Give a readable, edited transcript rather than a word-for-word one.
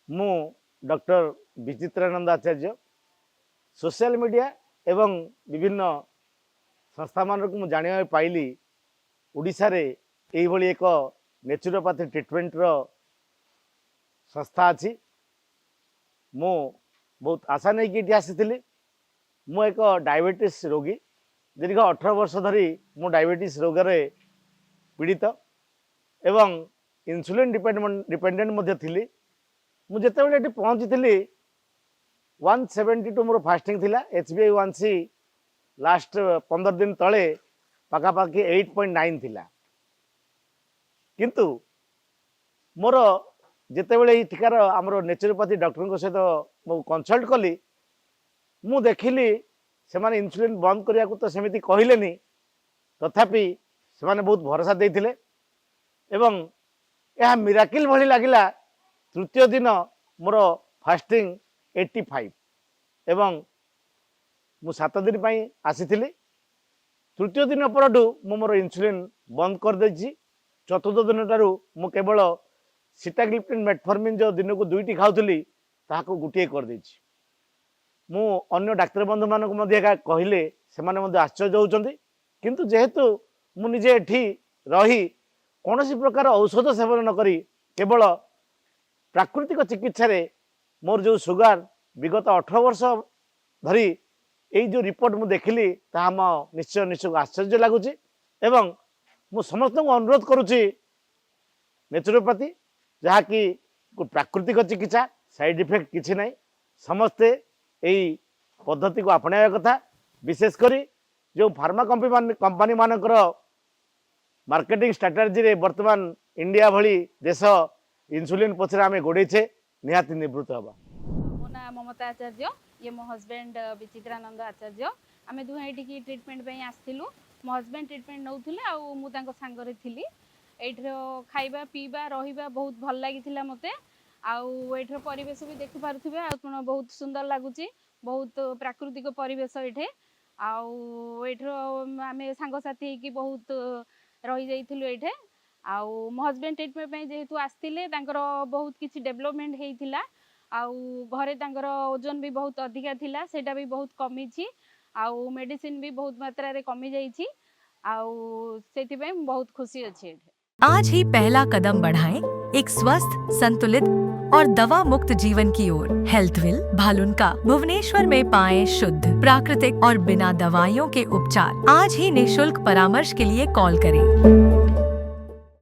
मु डॉक्टर विचित्रानंद आचार्य social media एवं विभिन्न संस्था मान को जाना पाइली ओडिशा रे एई भली एक नेचुरोपैथी ट्रीटमेंट रो संस्था अच्छी। मु बहुत आशा नहीं कि आसी मु एक डायबिटीज रोगी दीर्घ 18 वर्ष धरी मु डायबिटीज रोग रे पीड़ित एवं इंसुलिन डिपेंडेंट मध्य थी। मु जेतेबेले एठी पहुंची 172 मोर फास्टिंग थिला HbA1c लास्ट 15 दिन तले पाखापाखि 8.9 थिला। किंतु मोर जेतेबेले ई टीकार आमर नेचुरोपैथी डॉक्टर को सहित मु कंसल्ट कली मु देखिली से माने इंसुलिन बंद करिया को तो सेमिति कहिलेनी तथापि से माने बहुत भरोसा देथिले एवं यह मिराकिल भली लागिला। तृतीय दिन मोर फास्टिंग 85 एवं मु 7 दिन पई आसीथिली। तृतीय दिन परडू मु मोर इंसुलिन बंद कर देछि। चतुर्थ दिन टारू मु केवल सिटाग्लिप्टिन मेटफॉर्मिन जो दिन को दुईटी खाउथली ताहाको गुटिए कर देछि। मु अन्य डाक्टर बंधु मान को मध्य कहले से माने मध्य आश्चर्य होउचंदी। किंतु जेहेतु मु निजे एठी रही कौन प्रकार औषध सेवन न करी केवल प्राकृतिक चिकित्सा रे मोर जो सुगार विगत 18 वर्ष धरी यही जो रिपोर्ट मु देखिली ता निश्चय निश्चय आश्चर्य लगुच एवं मु समस्त को अनुरोध करुच्ची नेचुरोपैथी जहाँकि प्राकृतिक चिकित्सा साइड इफेक्ट किसी ना समस्ते यही पद्धति को अपनाया कथा। विशेषकर जो फार्मा कंपनी मानकर मार्केटिंग स्ट्राटेजी रे वर्तमान इंडिया भली देश इंसुलिन पछरे आमे गोड़ेछे निहाती निवृत्त हबा। मो ना ममता आचार्य ये मो हस्बैंड विचित्रानंद आचार्य आमे दुहे एठी ट्रीटमेंट पे आस्थिलु। मो हस्बैंड ट्रीटमेंट नौथिले आ मु तांको सांगरे थिली। एठरो खाइबा पीबा रहिबा बहुत भल लागिथिला मते। आउ एठरो परिवेश भी देखि पारुथिबे आपण बहुत सुंदर लागुची। बहुत प्राकृतिक परिवेश एठे आउ एठरो आमे सांग साथी की बहुत रही जाइथिलु एठे। आउ मो हस्बैंड ट्रीटमेंट पे जेहेतु आस्थिले तांकर बहुत किछि डेवलपमेंट हेइथिला। आउ घरे तांकर ओजन भी बहुत अधिका थिला सेटा भी बहुत कमी छी। आउ मेडिसिन भी बहुत मात्रा रे कमी जाई छी। आउ सेति पे बहुत खुशी अछि एठे। आज ही पहला कदम बढ़ाएं एक स्वस्थ, संतुलित और दवा मुक्त जीवन की ओर। हेल्थविल भालुनका भुवनेश्वर में पाएं शुद्ध, प्राकृतिक और बिना दवाइयों के उपचार। आज ही निशुल्क परामर्श के लिए कॉल करें।